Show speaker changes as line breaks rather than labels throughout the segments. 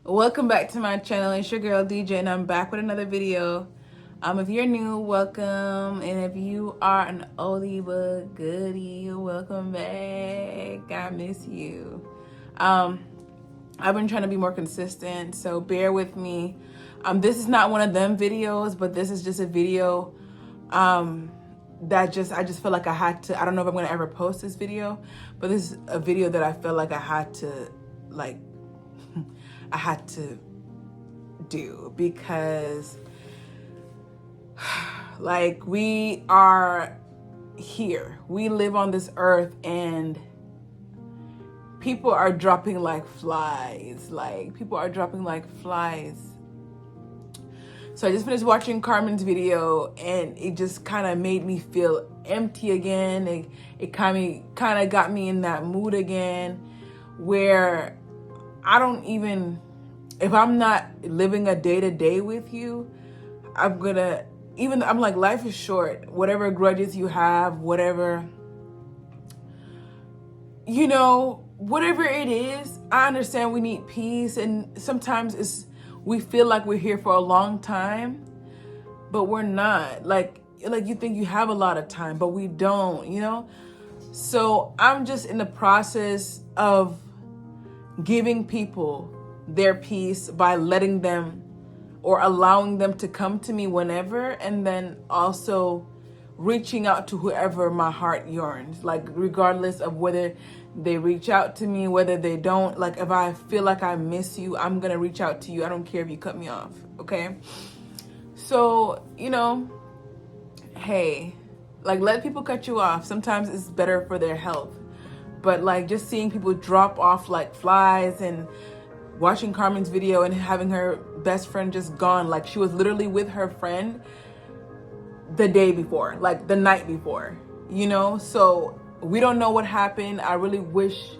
Welcome back to my channel. It's your girl DJ and I'm back with another video. If you're new, welcome, and if you are an oldie but goodie, welcome back. I miss you. I've been trying to be more consistent, so bear with me. This is not one of them videos, but this is just a video I just feel like I had to. I don't know if I'm gonna ever post this video, but this is a video that I feel like I had to do because we are here. We live on this earth and people are dropping like flies. So I just finished watching Carmen's video and it just kind of made me feel empty again. It kind of got me in that mood again where I don't even, if I'm not living a day-to-day with you, I'm like, life is short. Whatever grudges you have, whatever it is, I understand we need peace. And sometimes we feel like we're here for a long time, but we're not. Like you think you have a lot of time, but we don't, So I'm just in the process of giving people their peace by letting them or allowing them to come to me whenever, and then also reaching out to whoever my heart yearns, like regardless of whether they reach out to me, whether they don't. Like if I feel like I miss you, I'm gonna reach out to you. I don't care if you cut me off, okay? So, hey, let people cut you off. Sometimes it's better for their health. But just seeing people drop off like flies, and watching Carmen's video and having her best friend just gone, like she was literally with her friend the day before, like the night before, So we don't know what happened. I really wish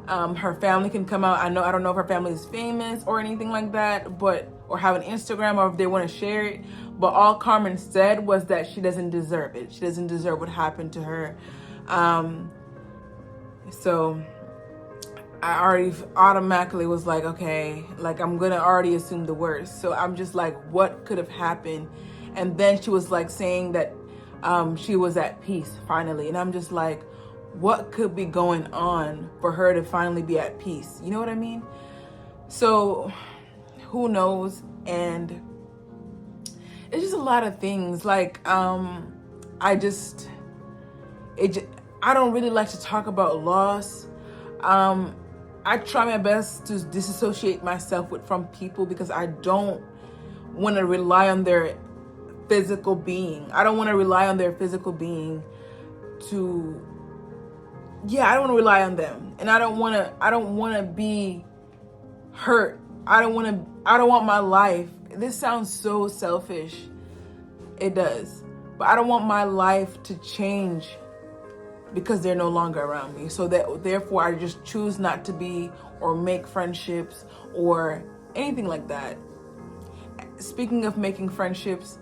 her family can come out. I don't know if her family is famous or anything like that, or have an Instagram, or if they want to share it. But all Carmen said was that she doesn't deserve it. She doesn't deserve what happened to her. So I already automatically was like, okay, I'm gonna already assume the worst. So I'm just like, what could have happened? And then she was saying that she was at peace finally. And I'm just like, what could be going on for her to finally be at peace? You know what I mean? So who knows? And it's just a lot of things. I don't really like to talk about loss. I try my best to disassociate myself from people because I don't want to rely on their physical being. I don't want to rely on their physical being I don't want to rely on them. And I don't want to be hurt. I don't want my life. This sounds so selfish. It does. But I don't want my life to change because they're no longer around me. So therefore I just choose not to be or make friendships or anything like that. Speaking of making friendships,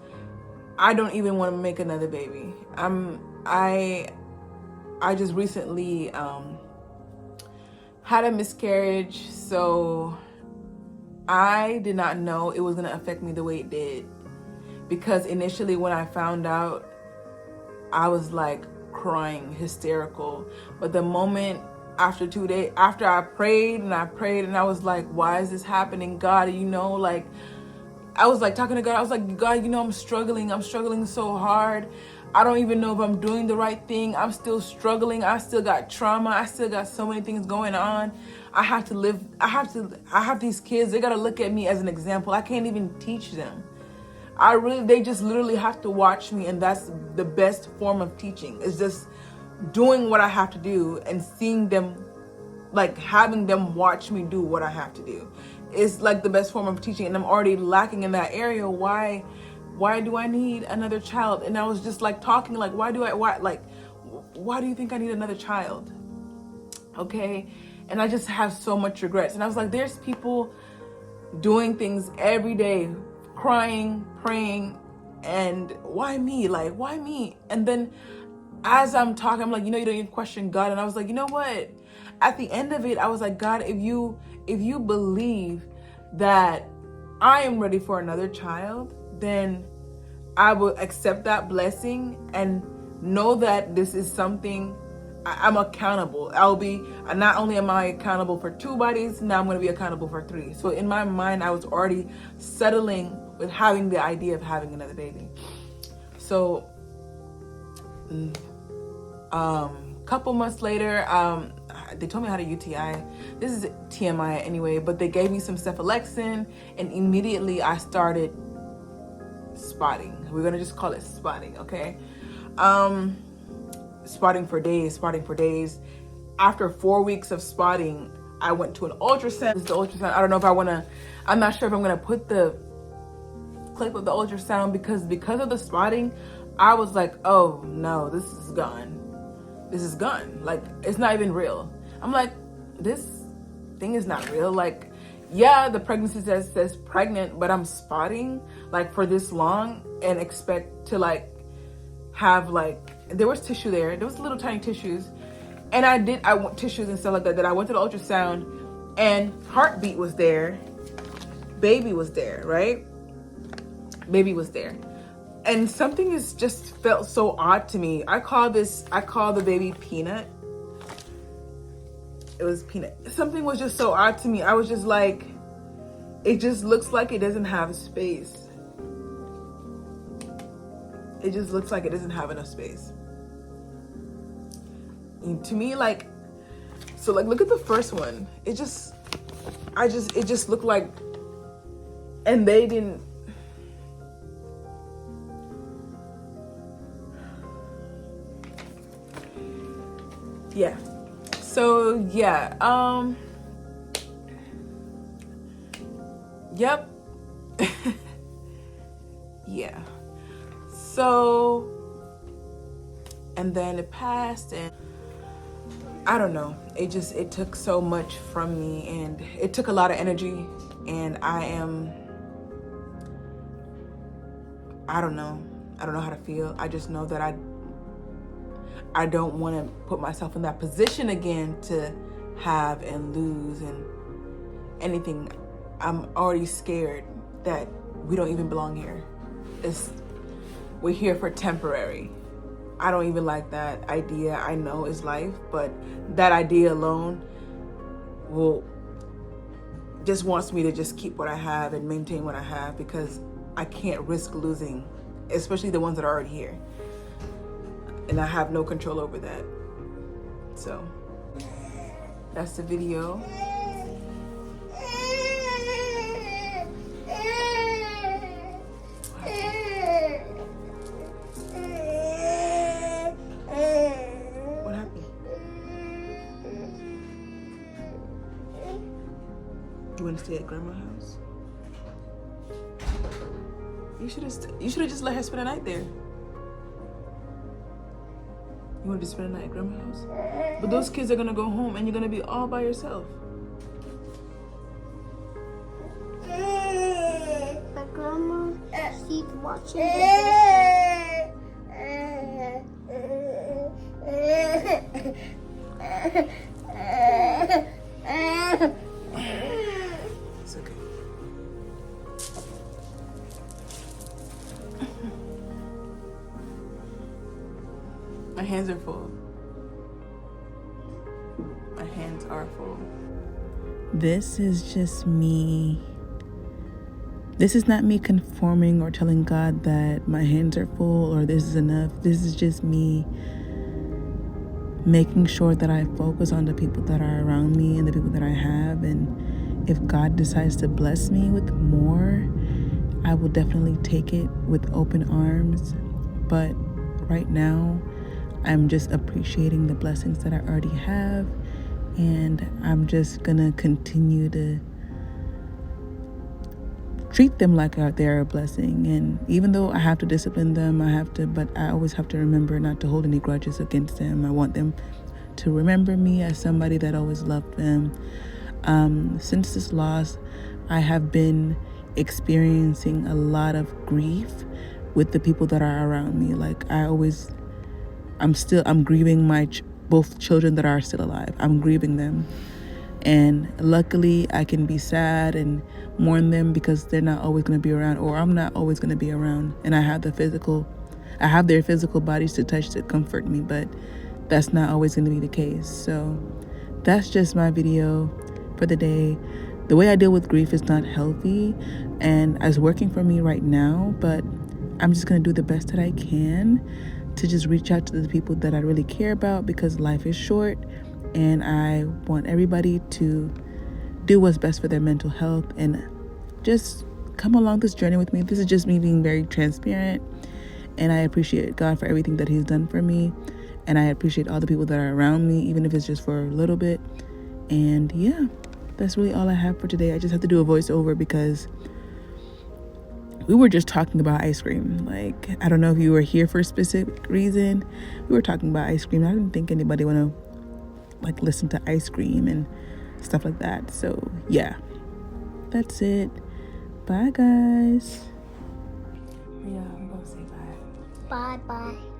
I don't even want to make another baby. I just recently had a miscarriage, so I did not know it was going to affect me the way it did. Because initially when I found out, I was crying, hysterical. But the moment after 2 days, after I prayed and I was like, why is this happening, God? I was talking to God. I was like, God, I'm struggling so hard. I don't even know if I'm doing the right thing. I'm still struggling. I still got trauma. I still got so many things going on. I have these kids. They got to look at me as an example. I can't even teach them. They just literally have to watch me, and that's the best form of teaching. It's just doing what I have to do and seeing them, having them watch me do what I have to do. It's the best form of teaching, and I'm already lacking in that area. Why do I need another child? And I was just talking, why do you think I need another child? Okay. And I just have so much regrets. And I was like, there's people doing things every day, crying, praying, and why me? Why me? And then as I'm talking, I'm like, you don't even question God. And I was like, you know what? At the end of it, I was like, God, if you believe that I am ready for another child, then I will accept that blessing and know that this is something I'm accountable. I'll be, not only am I accountable for 2 bodies, now I'm going to be accountable for 3. So in my mind, I was already settling with having the idea of having another baby. So couple months later, they told me I had a UTI. This is TMI anyway, but they gave me some cephalexin, and immediately I started spotting. We're gonna just call it spotting, okay? Spotting for days. After 4 weeks of spotting, I went to an ultrasound. This is the ultrasound. I don't know if I wanna, I'm not sure if I'm gonna put the clip of the ultrasound because of the spotting, I was like, oh no, this is gone. Like, it's not even real. I'm like, this thing is not real. Like, yeah, the pregnancy says pregnant, but I'm spotting like for this long and expect to like have like, there was tissue there. There was little tiny tissues. And I want tissues and stuff like that. That I went to the ultrasound and heartbeat was there. Baby was there, right? Baby was there. And something is just felt so odd to me. I call the baby Peanut. It was Peanut. Something was just so odd to me. I was just like, it just looks like it doesn't have space. It just looks like it doesn't have enough space. And to me, like, so like, look at the first one. It just looked like, and they didn't, yeah. So yeah, yep. Yeah. So, and then it passed, and I don't know. It took so much from me, and it took a lot of energy, and I don't know how to feel. I just know that I don't want to put myself in that position again to have and lose and anything. I'm already scared that we don't even belong here. We're here for temporary. I don't even like that idea. I know is life, but that idea alone just wants me to just keep what I have and maintain what I have, because I can't risk losing, especially the ones that are already here. And I have no control over that. So that's the video. What happened? You want to stay at grandma's house? You should have just let her spend the night there. You want to spend the night at grandma's house? But those kids are going to go home and you're going to be all by yourself.
But grandma, she's watching the
It's okay. My hands are full. My hands are full. This is just me. This is not me conforming or telling God that my hands are full or this is enough. This is just me making sure that I focus on the people that are around me and the people that I have. And if God decides to bless me with more, I will definitely take it with open arms. But right now, I'm just appreciating the blessings that I already have, and I'm just gonna continue to treat them like they're a blessing. And even though I have to discipline them, but I always have to remember not to hold any grudges against them. I want them to remember me as somebody that always loved them. Since this loss, I have been experiencing a lot of grief with the people that are around me. Like I'm grieving my both children that are still alive. I'm grieving them. And luckily I can be sad and mourn them because they're not always going to be around, or I'm not always going to be around, and I have their physical bodies to touch to comfort me, but that's not always going to be the case. So that's just my video for the day. The way I deal with grief is not healthy, and it's working for me right now, but I'm just going to do the best that I can to just reach out to the people that I really care about, because life is short and I want everybody to do what's best for their mental health and just come along this journey with me. This is just me being very transparent, and I appreciate God for everything that He's done for me, and I appreciate all the people that are around me, even if it's just for a little bit. And yeah, that's really all I have for today. I just have to do a voiceover because we were just talking about ice cream. Like, I don't know if you were here for a specific reason. We were talking about ice cream. I didn't think anybody want to like listen to ice cream and stuff like that. So yeah, that's it. Bye guys. Yeah, I'm gonna say bye.
Bye bye.